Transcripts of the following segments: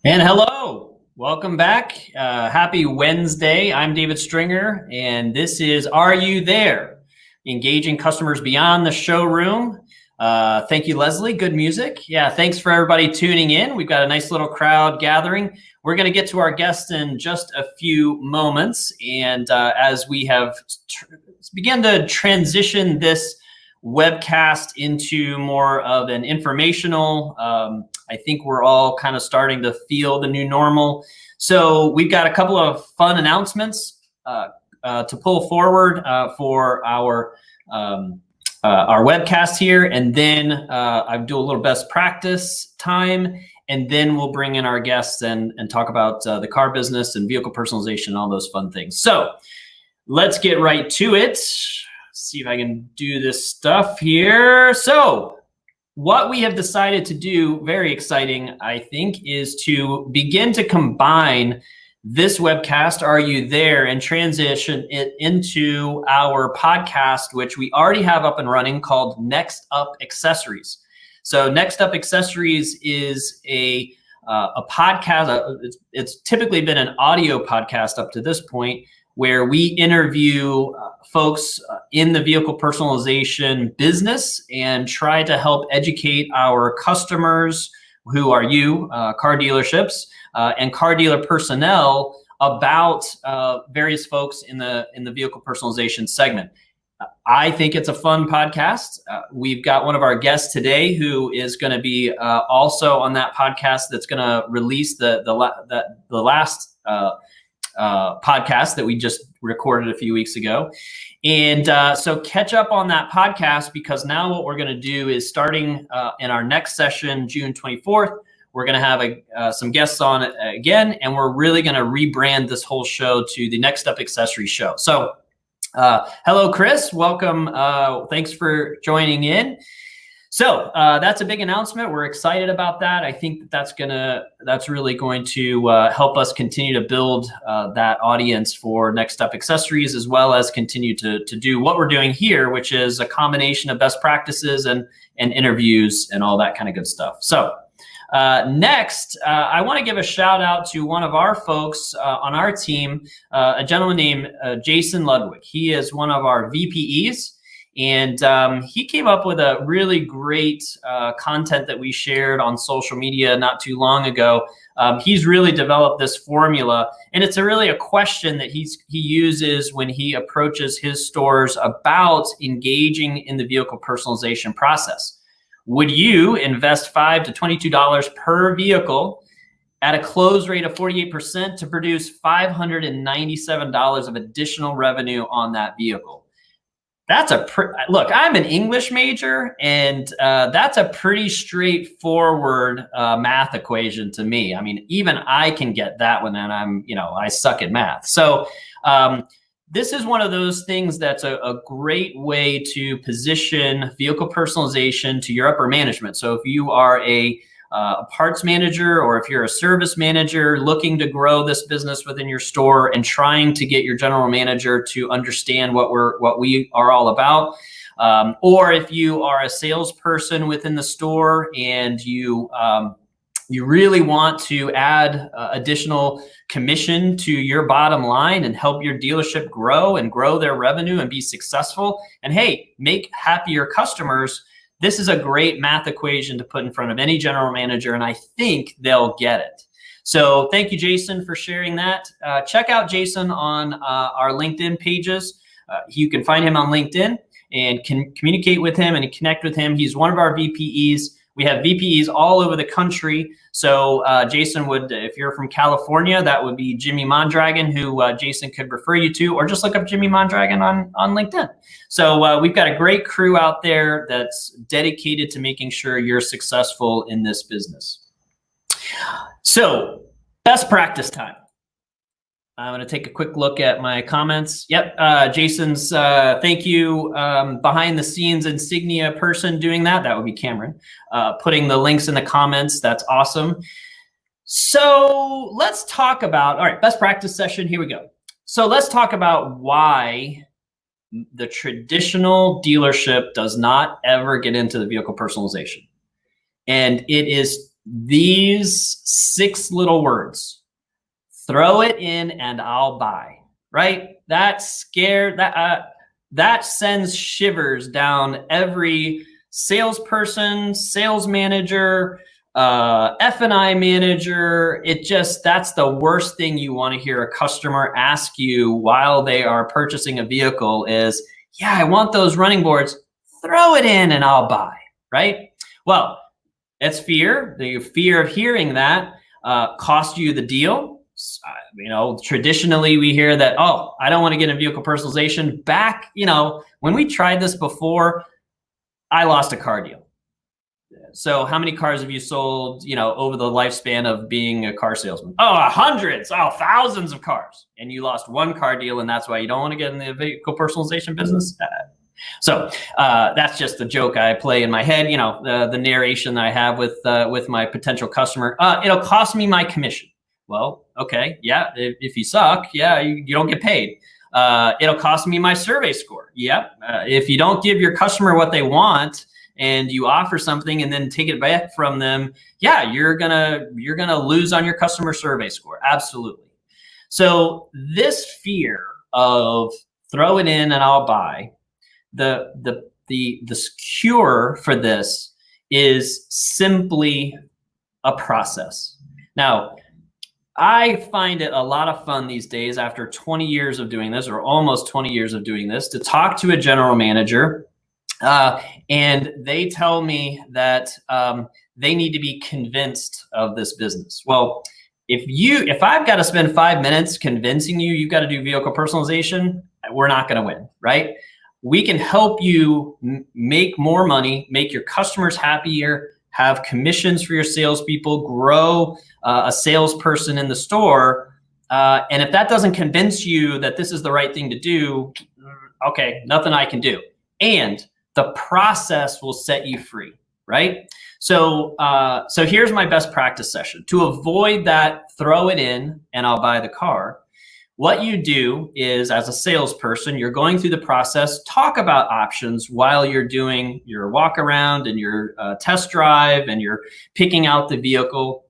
And hello, welcome back. Happy Wednesday. I'm David Stringer, and this is Are You There? Engaging customers beyond the showroom. Thank you, Leslie. Good music. Yeah, thanks for everybody tuning in. We've got a nice little crowd gathering. We're going to get to our guest in just a few moments. And as we have begun to transition this webcast into more of an informational, I think we're all kind of starting to feel the new normal. So we've got a couple of fun announcements to pull forward for our webcast here, and then I do a little best practice time, and then we'll bring in our guests and talk about the car business and vehicle personalization and all those fun things. So let's get right to it. See if I can do this stuff here. So what we have decided to do, very exciting, I think, is to begin to combine this webcast, Are You There, and transition it into our podcast, which we already have up and running, called Next Up Accessories. So Next Up Accessories is a podcast. It's typically been an audio podcast up to this point, where we interview folks in the vehicle personalization business and try to help educate our customers, who are you, car dealerships, and car dealer personnel, about various folks in the vehicle personalization segment. I think it's a fun podcast. We've got one of our guests today who is going to be also on that podcast. That's going to release the last podcast that we just recorded a few weeks ago. And so catch up on that podcast, because now what we're going to do is, starting in our next session, June 24th, we're going to have some guests on again, and we're really going to rebrand this whole show to the Next Up Accessory Show. So hello, Chris. Welcome. Thanks for joining in. So that's a big announcement. We're excited about that. I think that's really going to help us continue to build that audience for Next Up Accessories, as well as continue to do what we're doing here, which is a combination of best practices and interviews and all that kind of good stuff. So next, I want to give a shout out to one of our folks on our team, a gentleman named Jason Ludwig. He is one of our VPEs. And he came up with a really great content that we shared on social media not too long ago. He's really developed this formula, and it's really a question that he uses when he approaches his stores about engaging in the vehicle personalization process. Would you invest $5 to $22 per vehicle at a close rate of 48% to produce $597 of additional revenue on that vehicle? That's look, I'm an English major, and that's a pretty straightforward math equation to me. I mean, even I can get that one, and I suck at math. So this is one of those things that's a great way to position vehicle personalization to your upper management. So if you are a a parts manager, or if you're a service manager looking to grow this business within your store and trying to get your general manager to understand what we are all about. Or if you are a salesperson within the store and you really want to add additional commission to your bottom line and help your dealership grow and grow their revenue and be successful, and hey, make happier customers, this is a great math equation to put in front of any general manager, and I think they'll get it. So thank you, Jason, for sharing that. Check out Jason on our LinkedIn pages. You can find him on LinkedIn and can communicate with him and connect with him. He's one of our VPEs. We have VPEs all over the country. So Jason would, if you're from California, that would be Jimmy Mondragon, who Jason could refer you to, or just look up Jimmy Mondragon on LinkedIn. So we've got a great crew out there that's dedicated to making sure you're successful in this business. So best practice time. I'm going to take a quick look at my comments. Yep, Jason's, thank you, behind the scenes insignia person doing that. That would be Cameron. Putting the links in the comments, that's awesome. So let's talk about, all right, best practice session, here we go. So let's talk about why the traditional dealership does not ever get into the vehicle personalization. And it is these 6 little words. Throw it in and I'll buy, right? That sends shivers down every salesperson, sales manager, F&I manager. That's the worst thing you want to hear a customer ask you while they are purchasing a vehicle is, yeah, I want those running boards. Throw it in and I'll buy, right? Well, it's fear. The fear of hearing that cost you the deal. You know, traditionally we hear that, oh, I don't want to get in vehicle personalization. Back, you know, when we tried this before, I lost a car deal. So how many cars have you sold, you know, over the lifespan of being a car salesman? Oh, hundreds, thousands of cars. And you lost 1 car deal, and that's why you don't want to get in the vehicle personalization business? So that's just the joke I play in my head, you know, the narration that I have with my potential customer. It'll cost me my commission. Well, okay, yeah, if you suck, yeah, you don't get paid. It'll cost me my survey score. Yep. If you don't give your customer what they want and you offer something and then take it back from them, yeah, you're gonna lose on your customer survey score. Absolutely. So this fear of throw it in and I'll buy, the cure for this is simply a process. Now, I find it a lot of fun these days after 20 years of doing this, or almost 20 years of doing this, to talk to a general manager and they tell me that they need to be convinced of this business. Well, if I've got to spend 5 minutes convincing you you've got to do vehicle personalization, we're not going to win, right? We can help you make more money, make your customers happier, have commissions for your salespeople, grow a salesperson in the store. And if that doesn't convince you that this is the right thing to do, okay, nothing I can do. And the process will set you free, right? So here's my best practice session. To avoid that, throw it in and I'll buy the car. What you do is, as a salesperson, you're going through the process, talk about options while you're doing your walk around and your test drive and you're picking out the vehicle.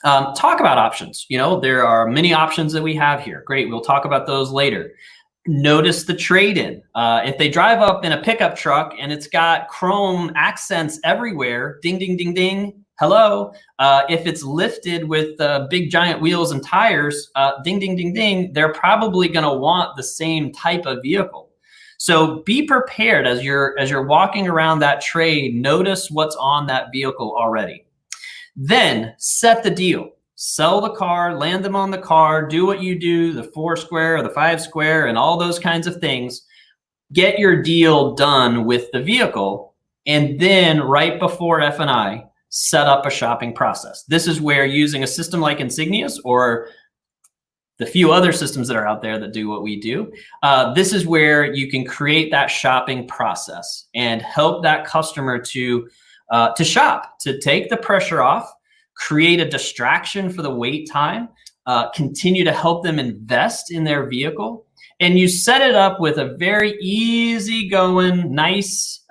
Talk about options. You know, there are many options that we have here. Great, we'll talk about those later. Notice the trade-in. If they drive up in a pickup truck and it's got chrome accents everywhere, ding, ding, ding, ding, hello. If it's lifted with big giant wheels and tires, ding, ding, ding, ding, they're probably gonna want the same type of vehicle. So be prepared as you're walking around that trade, notice what's on that vehicle already. Then set the deal. Sell the car, land them on the car, do what you do, the 4 square or the 5 square and all those kinds of things. Get your deal done with the vehicle. And then right before F&I, set up a shopping process. This is where, using a system like Insignias or the few other systems that are out there that do what we do, this is where you can create that shopping process and help that customer to shop, to take the pressure off, create a distraction for the wait time, continue to help them invest in their vehicle. And you set it up with a very easygoing, nice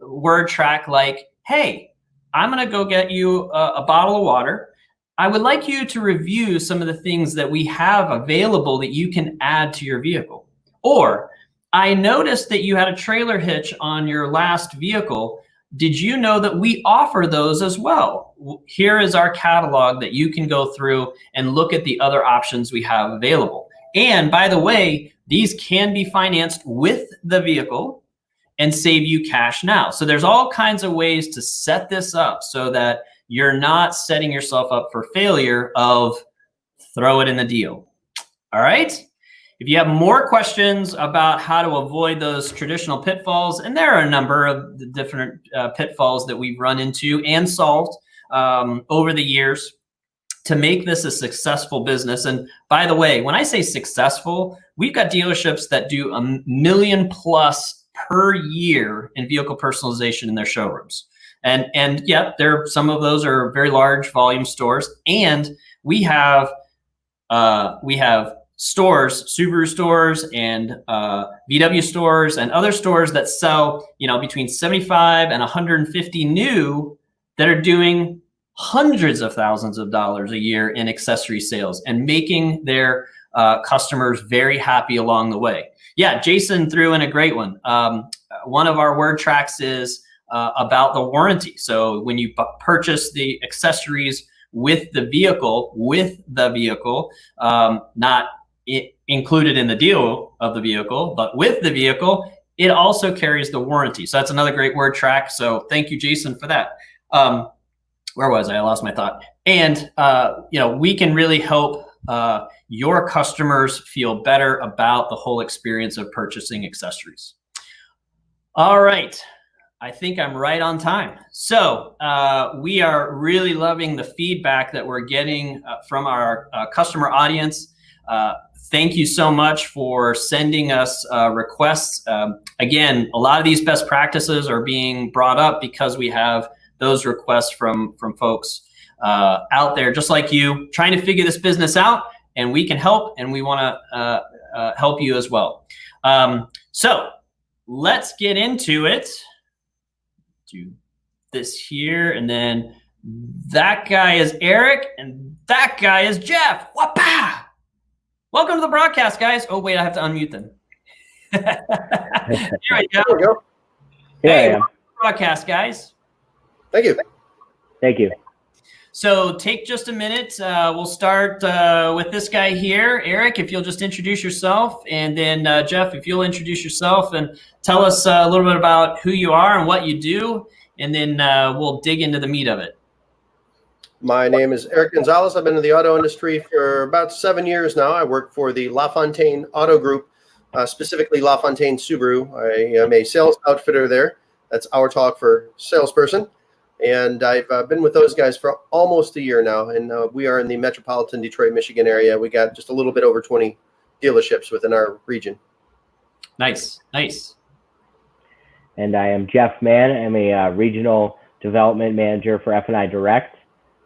word track like, hey, I'm going to go get you a bottle of water. I would like you to review some of the things that we have available that you can add to your vehicle. Or, I noticed that you had a trailer hitch on your last vehicle. Did you know that we offer those as well? Here is our catalog that you can go through and look at the other options we have available. And by the way, these can be financed with the vehicle and save you cash now. So there's all kinds of ways to set this up so that you're not setting yourself up for failure of throw it in the deal. All right? If you have more questions about how to avoid those traditional pitfalls, and there are a number of the different pitfalls that we've run into and solved over the years to make this a successful business. And by the way, when I say successful, we've got dealerships that do $1 million+ per year in vehicle personalization in their showrooms. And yep, some of those are very large volume stores. And we have stores, Subaru stores and VW stores and other stores that sell, between 75 and 150 new that are doing hundreds of thousands of dollars a year in accessory sales and making their customers very happy along the way. Yeah, Jason threw in a great one. One of our word tracks is about the warranty. So when you purchase the accessories with the vehicle, not included in the deal of the vehicle, but with the vehicle, it also carries the warranty. So that's another great word track. So thank you, Jason, for that. Where was I? I lost my thought. And, we can really help your customers feel better about the whole experience of purchasing accessories. All right. I think I'm right on time. So we are really loving the feedback that we're getting from our customer audience. Thank you so much for sending us requests. Again, a lot of these best practices are being brought up because we have those requests from folks out there, just like you, trying to figure this business out, and we can help, and we want to help you as well. So let's get into it. Do this here, and then that guy is Eric, and that guy is Jeff. Wapa! Welcome to the broadcast, guys. Oh, wait, I have to unmute them. There we go. There we go. Hey, welcome to the broadcast, guys. Thank you. Thank you. So take just a minute. We'll start with this guy here. Eric, if you'll just introduce yourself, and then Jeff, if you'll introduce yourself and tell us a little bit about who you are and what you do, and then we'll dig into the meat of it. My name is Eric Gonzalez. I've been in the auto industry for about 7 years now. I work for the LaFontaine Auto Group, specifically LaFontaine Subaru. I am a sales outfitter there. That's our talk for salesperson. And I've been with those guys for almost a year now. And we are in the metropolitan Detroit, Michigan area. We got just a little bit over 20 dealerships within our region. Nice, nice. And I am Jeff Mann. I'm a regional development manager for F&I Direct.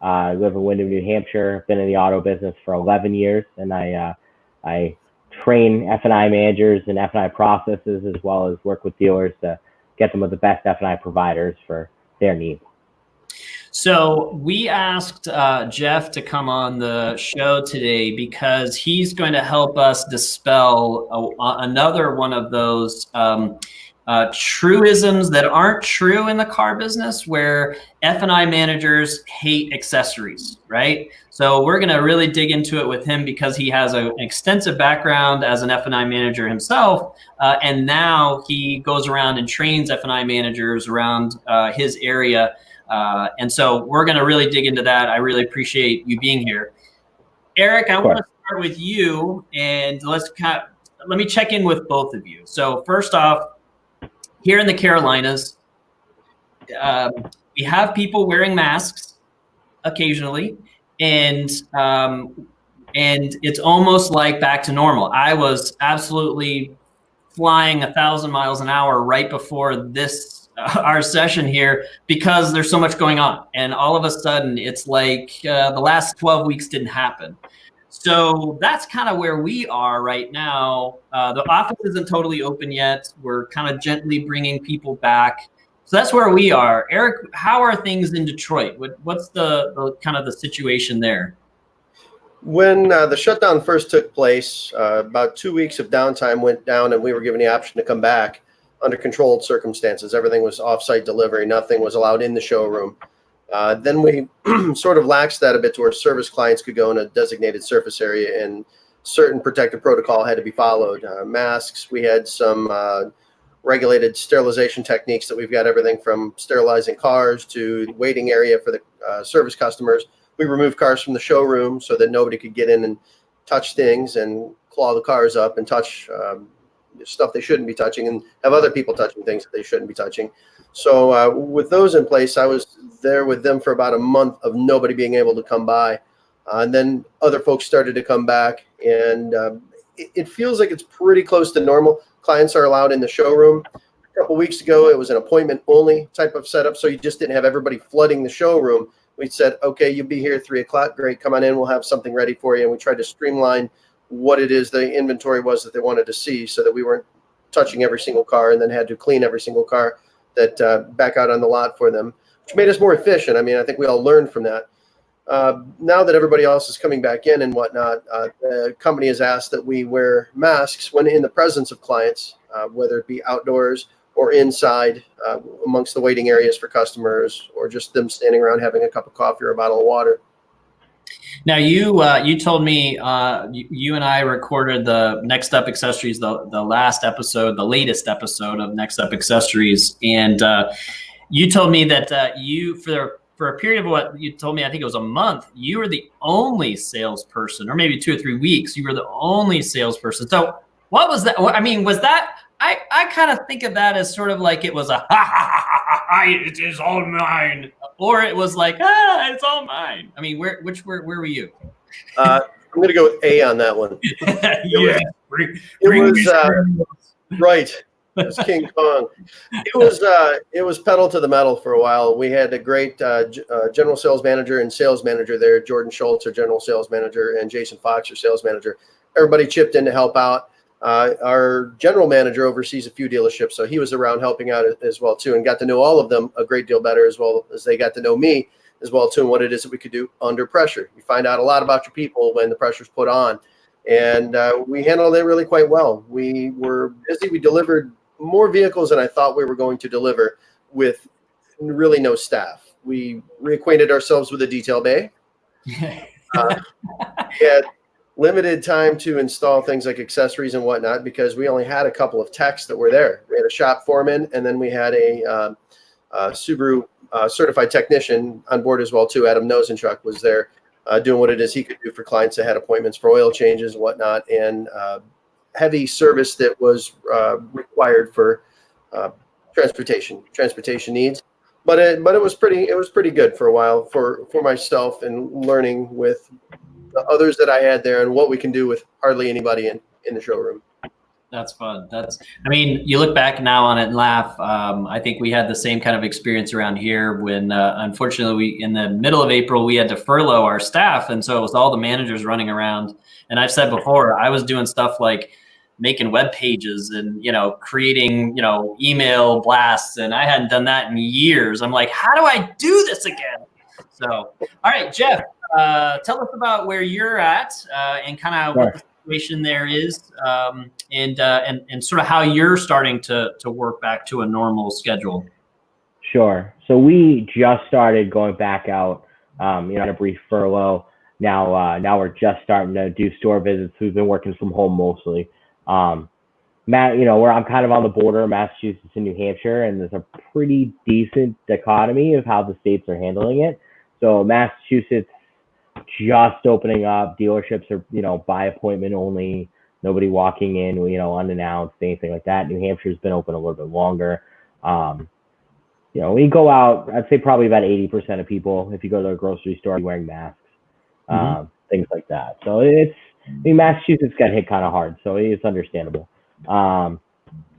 I live in Windham, New Hampshire. I've been in the auto business for 11 years, and I train F&I managers and F&I processes, as well as work with dealers to get them with the best F&I providers for their needs. So we asked Jeff to come on the show today because he's going to help us dispel another one of those truisms that aren't true in the car business, where F&I managers hate accessories, right? So we're going to really dig into it with him because he has an extensive background as an F&I manager himself, and now he goes around and trains F&I managers around his area. And so we're going to really dig into that. I really appreciate you being here. Eric, I want to start with you, and let me check in with both of you. So first off, here in the Carolinas, we have people wearing masks occasionally, and it's almost like back to normal. I was absolutely flying 1,000 miles an hour right before this our session here because there's so much going on, and all of a sudden it's like the last 12 weeks didn't happen. So that's kind of where we are right now. The office isn't totally open yet. We're kind of gently bringing people back. So that's where we are. Eric, how are things in Detroit? What's the kind of the situation there? When the shutdown first took place, about 2 weeks of downtime went down, and we were given the option to come back under controlled circumstances. Everything was off-site delivery. Nothing was allowed in the showroom. Then we sort of laxed that a bit to where service clients could go in a designated surface area, and certain protective protocol had to be followed. Masks, we had some regulated sterilization techniques that we've got everything from sterilizing cars to the waiting area for the service customers. We removed cars from the showroom so that nobody could get in and touch things and claw the cars up and touch stuff they shouldn't be touching, and have other people touching things that they shouldn't be touching. So with those in place, I was there with them for about a month of nobody being able to come by. And then other folks started to come back, and it feels like it's pretty close to normal. Clients are allowed in the showroom. A couple weeks ago, it was an appointment only type of setup, so you just didn't have everybody flooding the showroom. We said, okay, you'll be here at 3 o'clock. Great, come on in. We'll have something ready for you. And we tried to streamline what it is the inventory was that they wanted to see, so that we weren't touching every single car and then had to clean every single car that back out on the lot for them, which made us more efficient. I mean, I think we all learned from that. Now that everybody else is coming back in and whatnot, the company has asked that we wear masks when in the presence of clients, whether it be outdoors or inside amongst the waiting areas for customers, or just them standing around having a cup of coffee or a bottle of water. Now you told me you and I recorded the Next Up Accessories, the last episode, the latest episode of Next Up Accessories, and you told me that you for a period of what you told me, I think it was a month, you were the only salesperson, or maybe 2 or 3 weeks, you were the only salesperson. So what was that? I mean, was that? I kind of think of that as sort of like it was a ha ha ha ha ha, it is all mine, or it was like it's all mine. I mean, where were you? I'm going to go with A on that one. Yeah, right. It was King Kong. It was pedal to the metal for a while. We had a great general sales manager and sales manager there. Jordan Schultz, our general sales manager, and Jason Fox, our sales manager. Everybody chipped in to help out. Our general manager oversees a few dealerships, so he was around helping out as well too, and got to know all of them a great deal better, as well as they got to know me as well too, and what it is that we could do under pressure. You find out a lot about your people when the pressure's put on, and we handled it really quite well. We were busy. We delivered more vehicles than I thought we were going to deliver with really no staff. We reacquainted ourselves with the detail bay. We had limited time to install things like accessories and whatnot, because we only had a couple of techs that were there. We had a shop foreman, and then we had a Subaru certified technician on board as well too. Adam Nosenchuk was there doing what it is he could do for clients that had appointments for oil changes and whatnot, and heavy service that was required for transportation needs. But it was pretty good for a while for myself, and learning with the others that I had there and what we can do with hardly anybody in the showroom. That's fun. I mean, you look back now on it and laugh. I think we had the same kind of experience around here when, unfortunately, in the middle of April, we had to furlough our staff. And so it was all the managers running around. And I've said before, I was doing stuff like making web pages and, creating, email blasts. And I hadn't done that in years. I'm like, how do I do this again? So, all right, Jeff, tell us about where you're at and kind of what the situation there is, and sort of how you're starting to work back to a normal schedule. Sure. So we just started going back out, on a brief furlough. Now we're just starting to do store visits. We've been working from home mostly. Where I'm kind of on the border of Massachusetts and New Hampshire, and there's a pretty decent dichotomy of how the states are handling it. So Massachusetts just opening up, dealerships are, by appointment only, nobody walking in, unannounced, anything like that. New Hampshire's been open a little bit longer. We go out, I'd say probably about 80% of people, if you go to a grocery store, wearing masks, things like that. So Massachusetts got hit kind of hard, so it's understandable.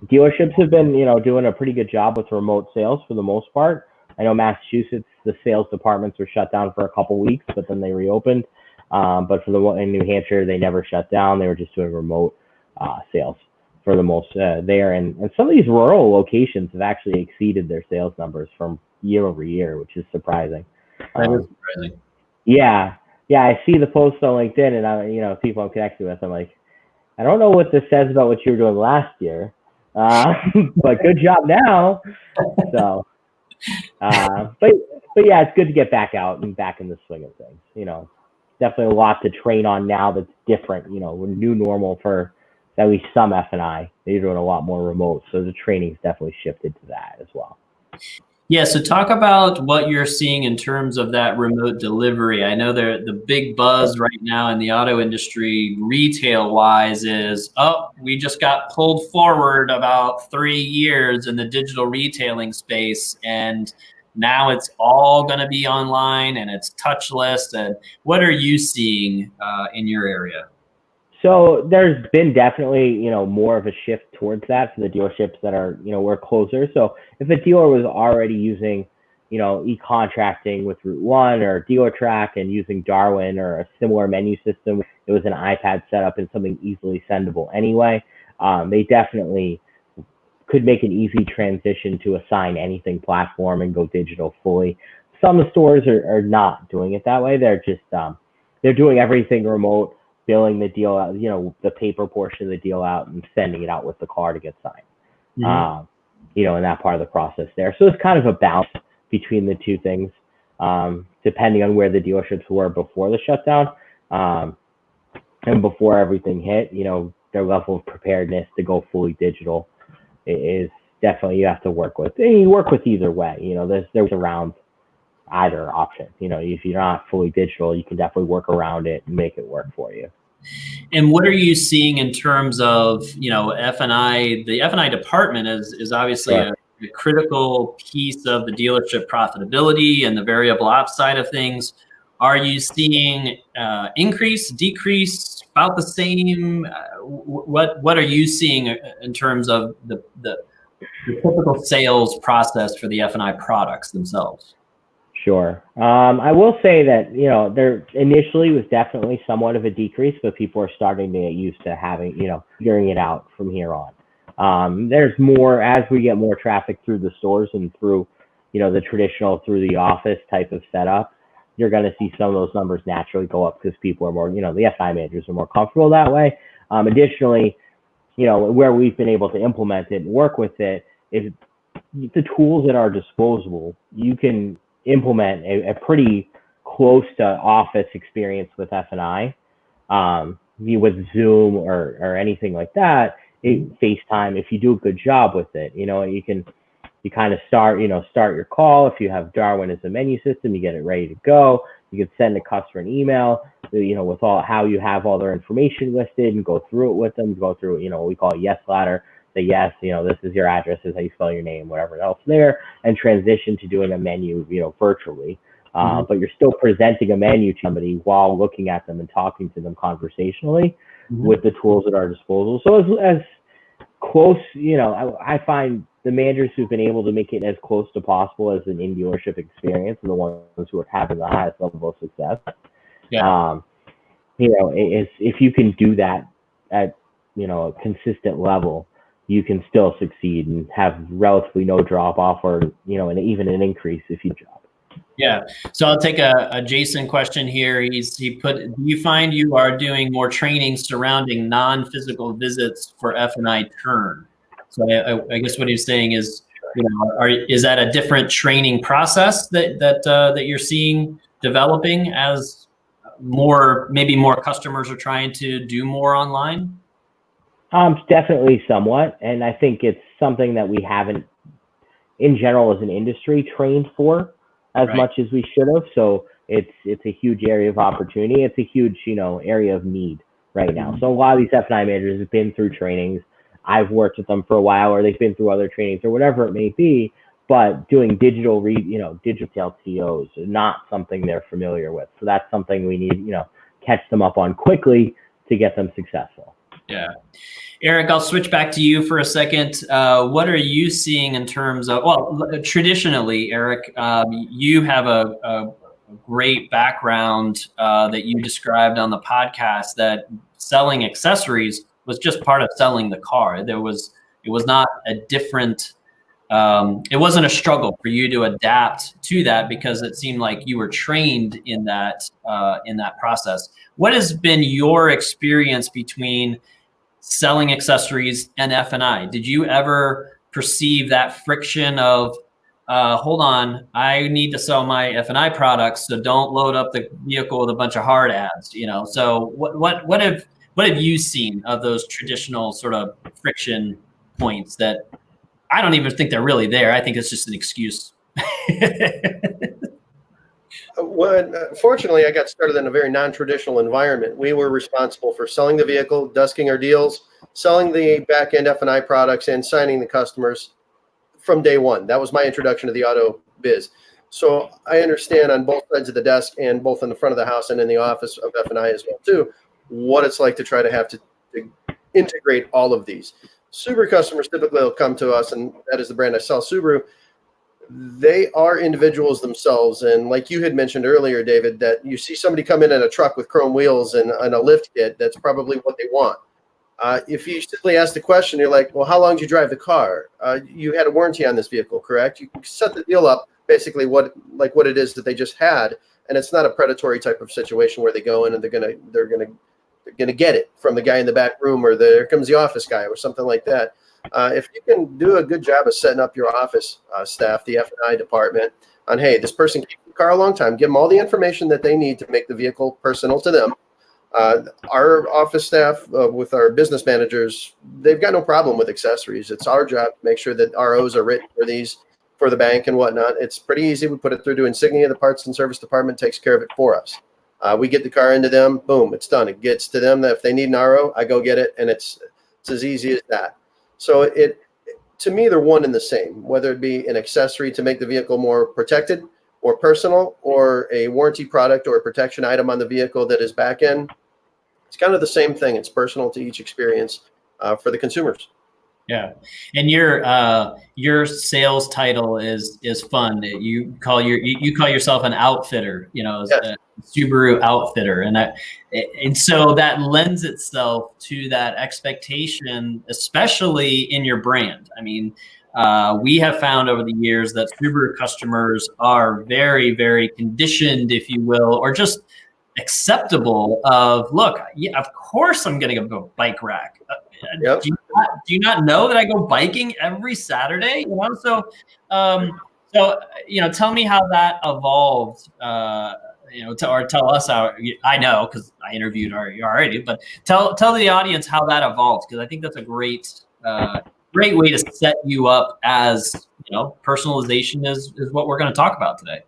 dealerships have been, doing a pretty good job with remote sales for the most part. I know Massachusetts, the sales departments were shut down for a couple weeks, but then they reopened. But in New Hampshire, they never shut down. They were just doing remote sales for the most there. And some of these rural locations have actually exceeded their sales numbers from year over year, which is surprising. That is surprising. Yeah. I see the posts on LinkedIn, and people I'm connected with. I'm like, I don't know what this says about what you were doing last year, but good job now. So, but yeah, it's good to get back out and back in the swing of things. Definitely a lot to train on now that's different. New normal for at least some F&I. They're doing a lot more remote, so the training's definitely shifted to that as well. Yeah, so talk about what you're seeing in terms of that remote delivery. I know the big buzz right now in the auto industry, retail-wise, is, we just got pulled forward about 3 years in the digital retailing space, and now it's all going to be online and it's touchless. And what are you seeing in your area? So there's been definitely, more of a shift towards that for the dealerships that are, we're closer. So if a dealer was already using, e-contracting with Route 1 or DealerTrack and using Darwin or a similar menu system, it was an iPad setup and something easily sendable anyway. They definitely could make an easy transition to a sign anything platform and go digital fully. Some stores are not doing it that way. They're just, they're doing everything remote, billing the deal out, the paper portion of the deal out and sending it out with the car to get signed, in that part of the process there. So it's kind of a balance between the two things, depending on where the dealerships were before the shutdown, and before everything hit, their level of preparedness to go fully digital is definitely, you have to work with. And you work with either way, there's around either option. If you're not fully digital, you can definitely work around it and make it work for you. And what are you seeing in terms of, F&I? The F&I department is obviously a critical piece of the dealership profitability and the variable ops side of things. Are you seeing increase, decrease, about the same? What are you seeing in terms of the typical sales process for the F&I products themselves? Sure. I will say that, there initially was definitely somewhat of a decrease, but people are starting to get used to having, figuring it out from here on. There's more, as we get more traffic through the stores and through, the traditional through the office type of setup, you're going to see some of those numbers naturally go up because people are more, the FI managers are more comfortable that way. Additionally, where we've been able to implement it and work with it is the tools at our disposal. You can implement a pretty close to office experience with F&I, with Zoom or anything like that. FaceTime, if you do a good job with it, you kind of start your call. If you have Darwin as a menu system, you get it ready to go. You can send a customer an email, with all how you have all their information listed and go through it with them, go through, what we call a yes ladder. Say yes, this is your address, this is how you spell your name, whatever else there, and transition to doing a menu, virtually. But you're still presenting a menu to somebody while looking at them and talking to them conversationally with the tools at our disposal. So as close, I find the managers who've been able to make it as close to possible as an in-dealership experience are the ones who are having the highest level of success. Yeah. If you can do that at, a consistent level, you can still succeed and have relatively no drop off or, and even an increase if you drop. Yeah. So I'll take a Jason question here. He put, do you find you are doing more training surrounding non-physical visits for F&I turn? So I guess what he's saying is, is that a different training process that you're seeing developing as maybe more customers are trying to do more online? Definitely somewhat. And I think it's something that we haven't, in general, as an industry, trained for as much as we should have. So it's a huge area of opportunity. It's a huge, area of need right now. So a lot of these F&I managers have been through trainings. I've worked with them for a while, or they've been through other trainings or whatever it may be, but doing digital TOs is not something they're familiar with. So that's something we need, catch them up on quickly to get them successful. Yeah. Eric, I'll switch back to you for a second. What are you seeing in terms of, well, traditionally, Eric, you have a great background that you described on the podcast, that selling accessories was just part of selling the car. It was not a different, it wasn't a struggle for you to adapt to that, because it seemed like you were trained in that process. What has been your experience between selling accessories and F&I? Did you ever perceive that friction of, hold on, I need to sell my F&I products, so don't load up the vehicle with a bunch of hard ads, you know? So what have you seen of those traditional sort of friction points that I don't even think they're really there? I think it's just an excuse. Fortunately, I got started in a very non-traditional environment. We were responsible for selling the vehicle, dusting our deals, selling the back-end F&I products, and signing the customers from day one. That was my introduction to the auto biz. So I understand on both sides of the desk, and both in the front of the house and in the office of F&I as well too, what it's like to try to have to integrate all of these. Subaru customers typically will come to us, and that is the brand I sell, Subaru. They are individuals themselves. And like you had mentioned earlier, David, that you see somebody come in a truck with chrome wheels and a lift kit, that's probably what they want. If you simply ask the question, you're like, well, how long did you drive the car? You had a warranty on this vehicle, correct? You set the deal up basically what it is that they just had. And it's not a predatory type of situation where they go in and they're gonna get it from the guy in the back room, or there comes the office guy or something like that. If you can do a good job of setting up your office staff, the F&I department, on, hey, this person keeps the car a long time, give them all the information that they need to make the vehicle personal to them. Our office staff, with our business managers, they've got no problem with accessories. It's our job to make sure that ROs are written for these, for the bank and whatnot. It's pretty easy. We put it through to Insignia. The parts and service department takes care of it for us. We get the car into them, boom, it's done. It gets to them. If they need an RO, I go get it, and it's as easy as that. So to me, they're one and the same, whether it be an accessory to make the vehicle more protected or personal, or a warranty product or a protection item on the vehicle that is back end. It's kind of the same thing. It's personal to each experience for the consumers. Yeah, and your sales title is fun. You call yourself an outfitter, you know, Yes. a Subaru outfitter, and so that lends itself to that expectation, especially in your brand. I mean, we have found over the years that Subaru customers are very, very conditioned, if you will, or just acceptable of, look, yeah, of course I'm going to go bike rack. Yep. Do you not know that I go biking every Saturday? You know, so you know, tell me how that evolved. You know, or tell us how. I know because I interviewed you already, but tell the audience how that evolved, because I think that's a great way to set you up. As you know, personalization is what we're going to talk about today.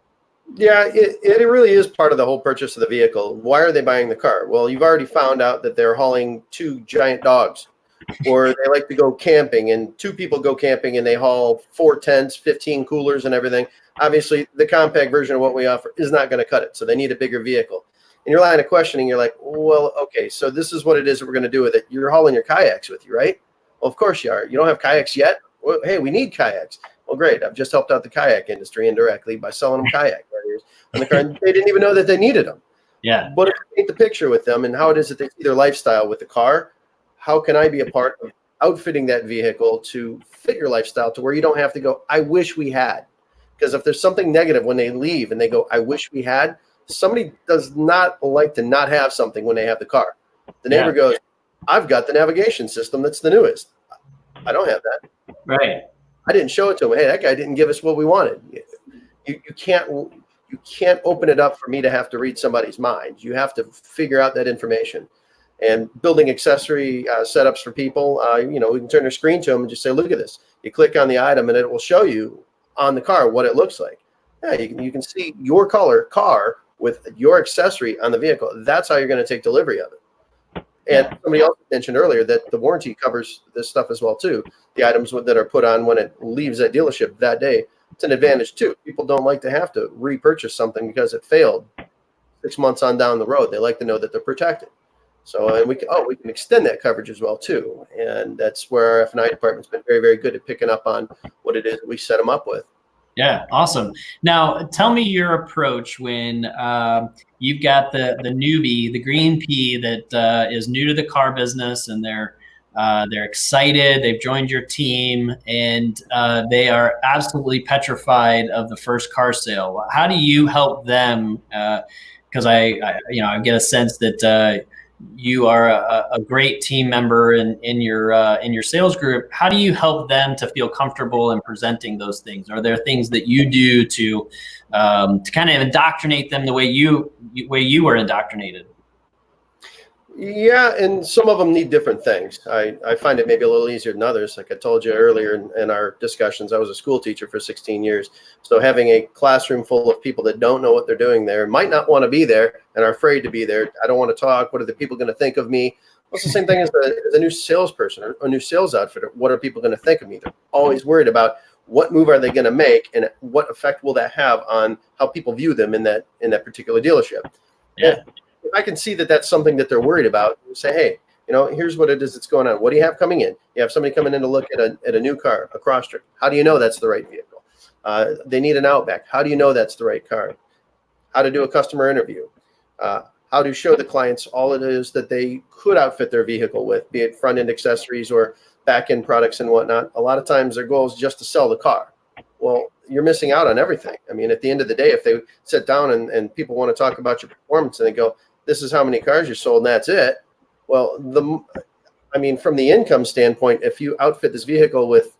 Yeah, it really is part of the whole purchase of the vehicle. Why are they buying the car? Well, you've already found out that they're hauling 2 giant dogs, or they like to go camping, and 2 people go camping and they haul 4 tents, 15 coolers and everything. Obviously, the compact version of what we offer is not going to cut it. So they need a bigger vehicle. And your line of questioning, you're like, well, okay, so this is what it is that we're going to do with it. You're hauling your kayaks with you, right? Well, of course you are. You don't have kayaks yet? Well, hey, we need kayaks. Well, great. I've just helped out the kayak industry indirectly by selling them kayak barriers on the car. And they didn't even know that they needed them. Yeah. But if you paint the picture with them and how it is that they see their lifestyle with the car, how can I be a part of outfitting that vehicle to fit your lifestyle to where you don't have to go, I wish we had? Because if there's something negative when they leave and they go, I wish we had, somebody does not like to not have something when they have the car. The neighbor goes, I've got the navigation system that's the newest. I don't have that. Right. I didn't show it to him. Hey, that guy didn't give us what we wanted. You can't open it up for me to have to read somebody's mind. You have to figure out that information. And building accessory setups for people, you know, we can turn their screen to them and just say, look at this. You click on the item and it will show you on the car what it looks like. Yeah, you can see your color car with your accessory on the vehicle. That's how you're going to take delivery of it. And somebody else mentioned earlier that the warranty covers this stuff as well too. The items that are put on when it leaves that dealership that day, it's an advantage too. People don't like to have to repurchase something because it failed 6 months on down the road. They like to know that they're protected. So, and we can extend that coverage as well too. And that's where our F&I department's been very, very good at picking up on what it is that we set them up with. Yeah, awesome. Now, tell me your approach when you've got the newbie, the green pea that is new to the car business, and they're excited. They've joined your team, and they are absolutely petrified of the first car sale. How do you help them? Because I get a sense that you are a great team member in your sales group. How do you help them to feel comfortable in presenting those things? Are there things that you do to kind of indoctrinate them the way you were indoctrinated? Yeah, and some of them need different things. I find it maybe a little easier than others. Like I told you earlier in our discussions, I was a school teacher for 16 years. So having a classroom full of people that don't know what they're doing there, might not want to be there and are afraid to be there. I don't want to talk. What are the people going to think of me? Well, it's the same thing as a new salesperson or a new sales outfitter. What are people going to think of me? They're always worried about what move are they going to make and what effect will that have on how people view them in that particular dealership. Yeah. If I can see that that's something that they're worried about, say, hey, here's what it is that's going on. What do you have coming in? You have somebody coming in to look at a new car, a Crosstrek. How do you know that's the right vehicle? They need an Outback. How do you know that's the right car? How to do a customer interview. How to show the clients all it is that they could outfit their vehicle with, be it front-end accessories or back-end products and whatnot. A lot of times their goal is just to sell the car. Well, you're missing out on everything. I mean, at the end of the day, if they sit down and people want to talk about your performance and they go, this is how many cars you sold and that's it. Well, from the income standpoint, if you outfit this vehicle with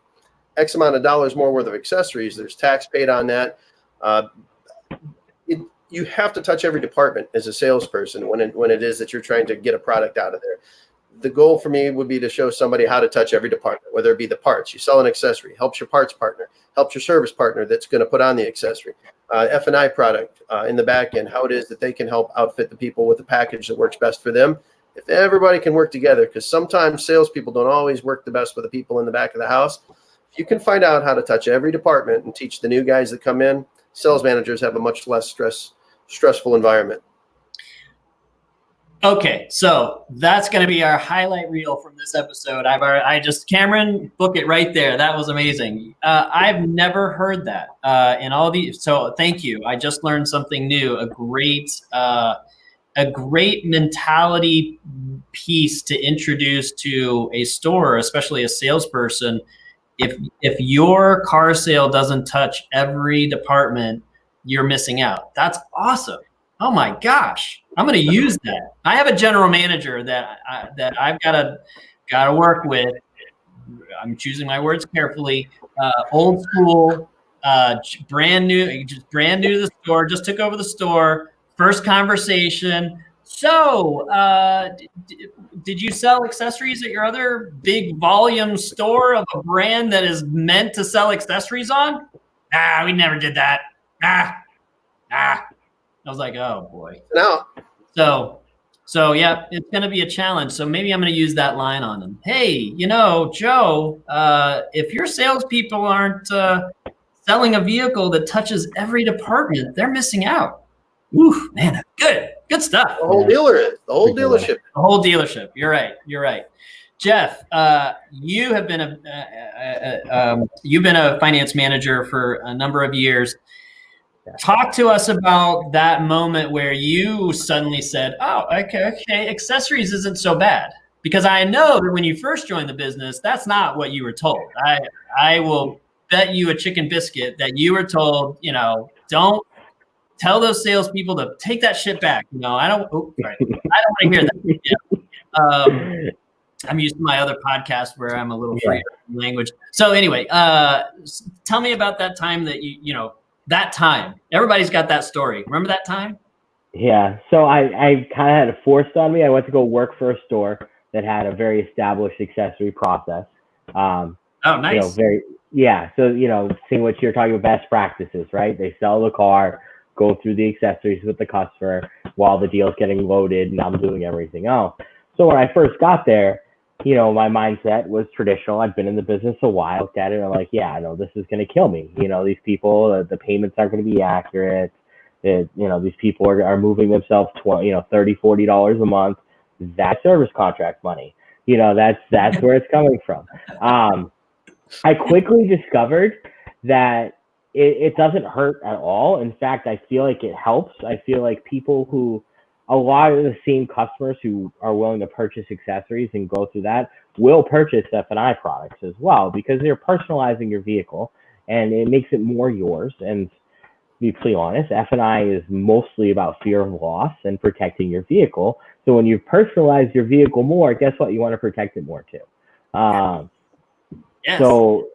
X amount of dollars more worth of accessories, there's tax paid on that. You have to touch every department as a salesperson when it is that you're trying to get a product out of there. The goal for me would be to show somebody how to touch every department, whether it be the parts. You sell an accessory, helps your parts partner, helps your service partner that's going to put on the accessory. F&I product in the back end, how it is that they can help outfit the people with the package that works best for them. If everybody can work together, because sometimes salespeople don't always work the best with the people in the back of the house. If you can find out how to touch every department and teach the new guys that come in, sales managers have a much less stressful environment. Okay, so that's going to be our highlight reel from this episode. Cameron, book it right there. That was amazing. I've never heard that in all these. So thank you. I just learned something new. A great mentality piece to introduce to a store, especially a salesperson. If your car sale doesn't touch every department, you're missing out. That's awesome. Oh my gosh, I'm going to use that. I have a general manager that I've got to work with. I'm choosing my words carefully. Old school, brand new to the store. Just took over the store. First conversation. So, did you sell accessories at your other big volume store of a brand that is meant to sell accessories on? Nah, we never did that. Nah. I was like, oh boy. No. So yeah, it's going to be a challenge. So maybe I'm going to use that line on them. Hey, Joe, if your salespeople aren't selling a vehicle that touches every department, they're missing out. Ooh, man, good stuff. The whole dealership. The whole dealership. You're right. Jeff, you have been a finance manager for a number of years. Talk to us about that moment where you suddenly said, oh, okay, accessories isn't so bad. Because I know that when you first joined the business, that's not what you were told. I will bet you a chicken biscuit that you were told, don't tell those salespeople to take that shit back. I don't want to hear that. Yeah. I'm used to my other podcast where I'm a little free in language. So anyway, tell me about that time that that time. Everybody's got that story. Remember that time? Yeah. So I kind of had it forced on me. I went to go work for a store that had a very established accessory process. Oh, nice. So, seeing what you're talking about, best practices, right? They sell the car, go through the accessories with the customer while the deal's getting loaded, and I'm doing everything else. So when I first got there, my mindset was traditional. I'd been in the business a while, looked at it, and I'm like, yeah, I know this is going to kill me. These people, the payments aren't going to be accurate. These people are moving themselves $20, $30, $40 a month. That's service contract money. You know, that's where it's coming from. I quickly discovered that it doesn't hurt at all. In fact, I feel like it helps. I feel like a lot of the same customers who are willing to purchase accessories and go through that will purchase F&I products as well, because they're personalizing your vehicle and it makes it more yours. And to be completely honest, F&I is mostly about fear of loss and protecting your vehicle. So when you personalize your vehicle more, guess what? You want to protect it more too. Yes. So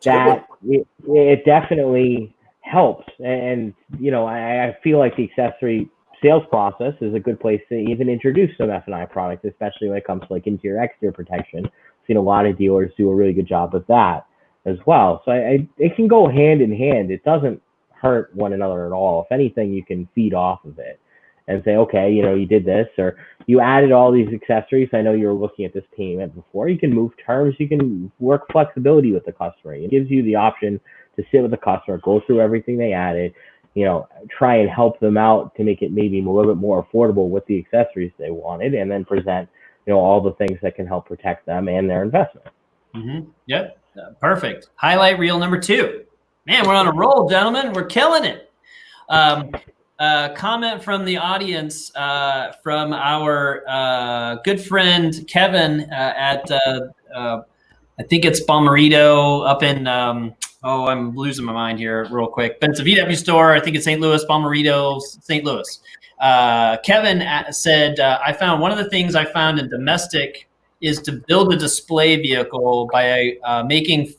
that it definitely helps. And, you know, I feel like the accessory sales process is a good place to even introduce some F&I products, especially when it comes to like interior exterior protection. I've seen a lot of dealers do a really good job with that as well. So it can go hand in hand. It doesn't hurt one another at all. If anything, you can feed off of it and say, okay, you know, you did this, or you added all these accessories. I know you were looking at this payment before. You can move terms. You can work flexibility with the customer. It gives you the option to sit with the customer, go through everything they added, you know, try and help them out to make it maybe a little bit more affordable with the accessories they wanted, and then present, you know, all the things that can help protect them and their investment. Mm-hmm. Yep. Perfect. Highlight reel number 2. Man, we're on a roll, gentlemen. We're killing it. Comment from the audience from our good friend Kevin at I think it's Bomarito up in I'm losing my mind here real quick, but it's a VW store. I think it's St. Louis, Bomarito, St. Louis. Kevin said, I found one of the things I found in domestic is to build a display vehicle by making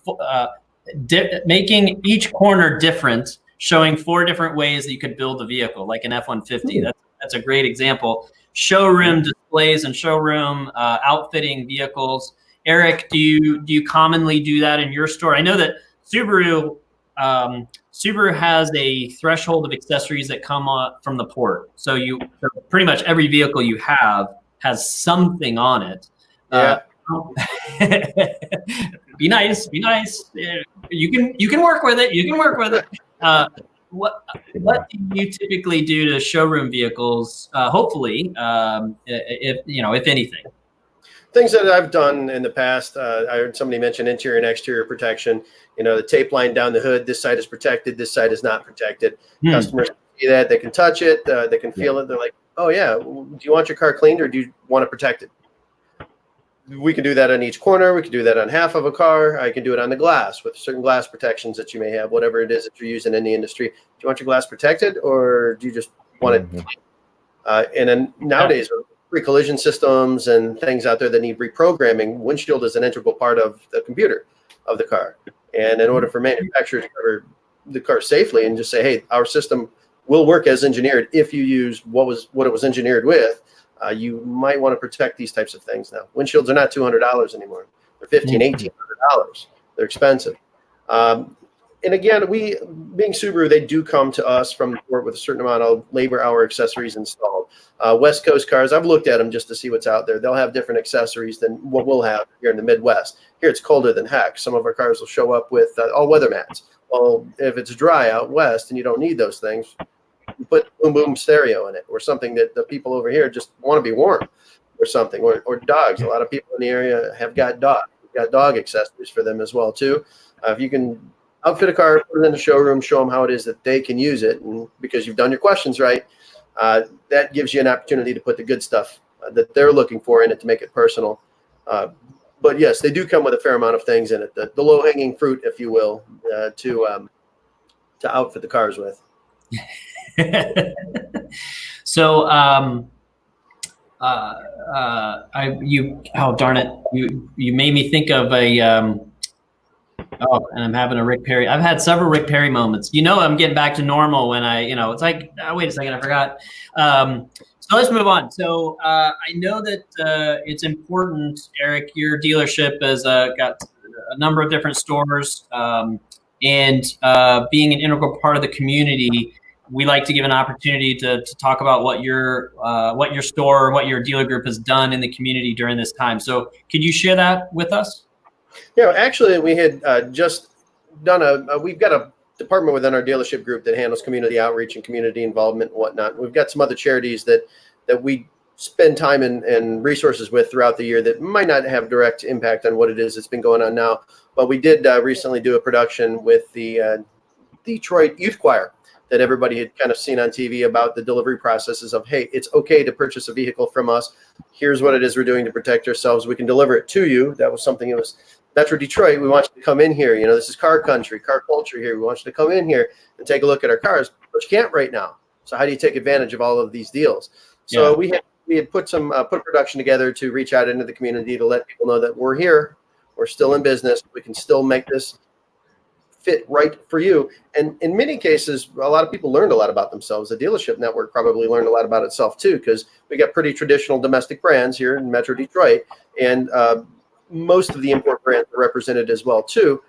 each corner different, showing 4 different ways that you could build a vehicle, like an F-150. That's a great example. Showroom displays and showroom outfitting vehicles. Eric, do you commonly do that in your store? I know that Subaru has a threshold of accessories that come from the port. So pretty much every vehicle you have has something on it. Yeah. Be nice. You can work with it. What do you typically do to showroom vehicles? Hopefully, if anything. Things that I've done in the past, I heard somebody mention interior and exterior protection. You know, the tape line down the hood. This side is protected. This side is not protected. Customers see that. They can touch it. They can feel it. They're like, oh yeah, do you want your car cleaned or do you want it protected? We can do that on each corner. We can do that on half of a car. I can do it on the glass with certain glass protections that you may have, whatever it is that you're using in the industry. Do you want your glass protected or do you just want it clean? And then nowadays, pre-collision systems and things out there that need reprogramming, windshield is an integral part of the computer of the car. And in order for manufacturers to cover the car safely and just say, hey, our system will work as engineered if you use what it was engineered with, you might want to protect these types of things now. Windshields are not $200 anymore. They're $1,500, $1,800. They're expensive. And again, being Subaru, they do come to us from the port with a certain amount of labor hour accessories installed. West Coast cars, I've looked at them just to see what's out there. They'll have different accessories than what we'll have here in the Midwest. Here it's colder than heck. Some of our cars will show up with all weather mats. Well, if it's dry out west and you don't need those things, you put boom boom stereo in it or something that the people over here just want to be warm or something, or dogs. A lot of people in the area have got dogs. We've got dog accessories for them as well too. If you can outfit a car, put it in the showroom, show them how it is that they can use it, and because you've done your questions right, that gives you an opportunity to put the good stuff that they're looking for in it to make it personal. But yes, they do come with a fair amount of things in it, the low-hanging fruit, if you will, to outfit the cars with. So, oh darn it, you made me think of and I'm having a Rick Perry. I've had several Rick Perry moments. I'm getting back to normal when it's like, wait a second, I forgot. So let's move on. So I know that it's important, Eric, your dealership has got a number of different stores, and being an integral part of the community, we like to give an opportunity to talk about what your store, what your dealer group has done in the community during this time. So could you share that with us? Yeah, actually, we had just done we've got a department within our dealership group that handles community outreach and community involvement and whatnot. We've got some other charities that we spend time and resources with throughout the year that might not have direct impact on what it is that's been going on now. But we did recently do a production with the Detroit Youth Choir that everybody had kind of seen on TV about the delivery processes of, hey, it's okay to purchase a vehicle from us. Here's what it is we're doing to protect ourselves. We can deliver it to you. That was something that was Metro Detroit. We want you to come in here. You know, this is car country, car culture here. We want you to come in here and take a look at our cars, but you can't right now. So how do you take advantage of all of these deals? So we had put some put production together to reach out into the community to let people know that we're here. We're still in business. We can still make this fit right for you. And in many cases, a lot of people learned a lot about themselves. The dealership network probably learned a lot about itself too, because we got pretty traditional domestic brands here in Metro Detroit, and most of the import brands are represented as well too.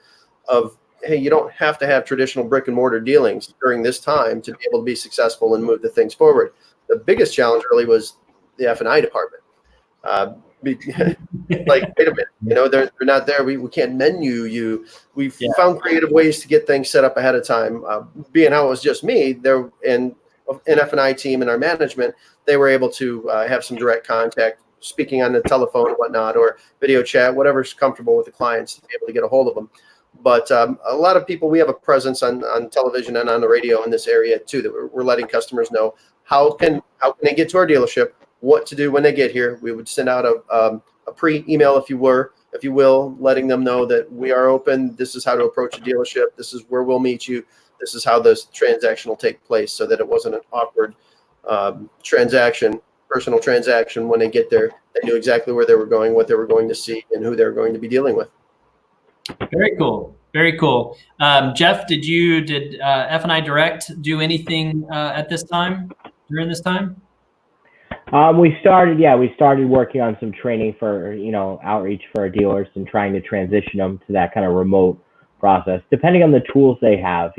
Of, hey, you don't have to have traditional brick and mortar dealings during this time to be able to be successful and move the things forward. The biggest challenge really was the F&I department. Like, wait a minute, you know, they're not there. We can't menu you. We've found creative ways to get things set up ahead of time. Being how it was just me, there and an F&I team and our management, they were able to have some direct contact, speaking on the telephone and whatnot, or video chat, whatever's comfortable with the clients, to be able to get a hold of them. But a lot of people, we have a presence on television and on the radio in this area too, that we're letting customers know how can they get to our dealership, what to do when they get here. We would send out a pre-email, if you will, letting them know that we are open. This is how to approach a dealership. This is where we'll meet you. This is how this transaction will take place, so that it wasn't an awkward personal transaction. When they get there, they knew exactly where they were going, what they were going to see, and who they were going to be dealing with. Very cool. Very cool. Jeff, did F&I Direct do anything at this time, during this time? We started working on some training for, outreach for our dealers and trying to transition them to that kind of remote process, depending on the tools they have.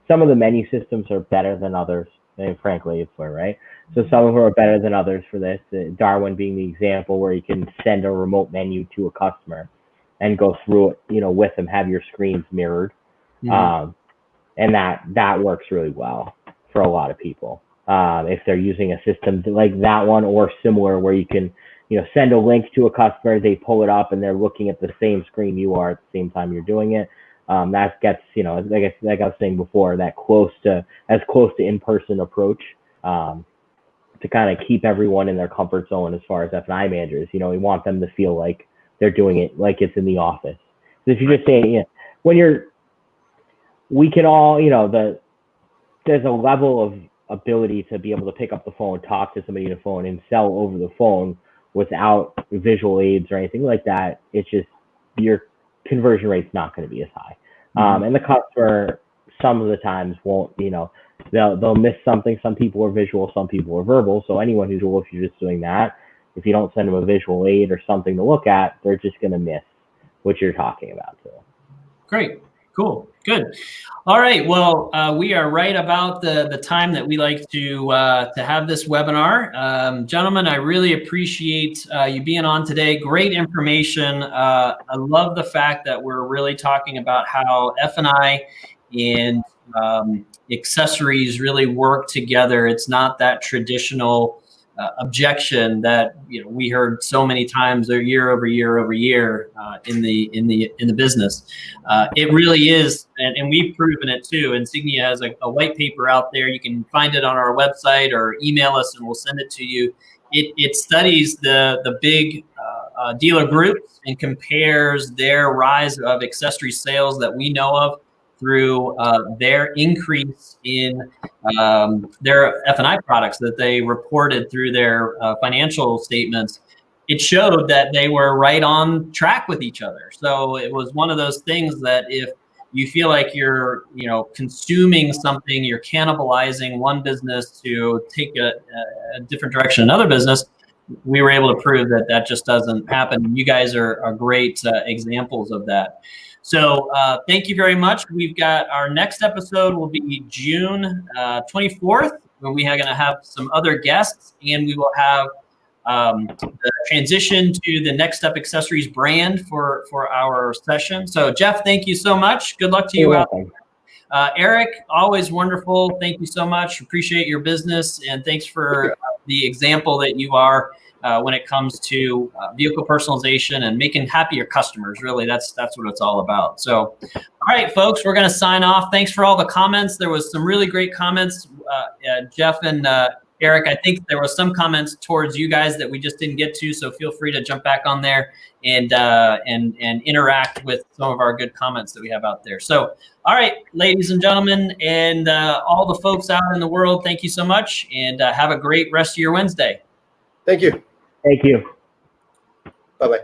Some of the menu systems are better than others. And frankly, it's right. So some of them are better than others for this. Darwin being the example, where you can send a remote menu to a customer and go through it, with them, have your screens mirrored. Mm-hmm. And that works really well for a lot of people. If they're using a system like that one or similar, where you can, send a link to a customer, they pull it up and they're looking at the same screen you are at the same time you're doing it. That gets, like I was saying before, as close to in-person approach, to kind of keep everyone in their comfort zone as far as F&I managers. We want them to feel like they're doing it like it's in the office. So if you just say, we can all, there's a level of ability to be able to pick up the phone, talk to somebody on the phone, and sell over the phone without visual aids or anything like that. It's just your conversion rate's not going to be as high. Mm-hmm. And the customer, some of the times, won't, they'll miss something. Some people are visual, some people are verbal. So anyone who's, if you're just doing that, if you don't send them a visual aid or something to look at, they're just going to miss what you're talking about. So. Great. Cool. Good. All right. Well, we are right about the time that we like to have this webinar. Gentlemen, I really appreciate you being on today. Great information. I love the fact that we're really talking about how F&I and accessories really work together. It's not that traditional objection that we heard so many times year over year in the business. It really is, and we've proven it too. Insignia has a white paper out there. You can find it on our website or email us, and we'll send it to you. It studies the big dealer groups and compares their rise of accessory sales that we know of through their increase in their F&I products that they reported through their financial statements. It showed that they were right on track with each other. So it was one of those things that if you feel like you're, consuming something, you're cannibalizing one business to take a different direction in another business, we were able to prove that just doesn't happen. You guys are great examples of that. So thank you very much. We've got our next episode will be June 24th, when we are going to have some other guests, and we will have the transition to the Next Step Accessories brand for our session. So Jeff, thank you so much. Good luck to you out there. Eric, always wonderful. Thank you so much. Appreciate your business, and thanks for the example that you are when it comes to vehicle personalization and making happier customers. Really, that's what it's all about. So, all right, folks, we're going to sign off. Thanks for all the comments. There was some really great comments, Jeff and Eric. I think there was some comments towards you guys that we just didn't get to. So feel free to jump back on there and interact with some of our good comments that we have out there. So, all right, ladies and gentlemen, and all the folks out in the world, thank you so much, and have a great rest of your Wednesday. Thank you. Thank you. Bye-bye.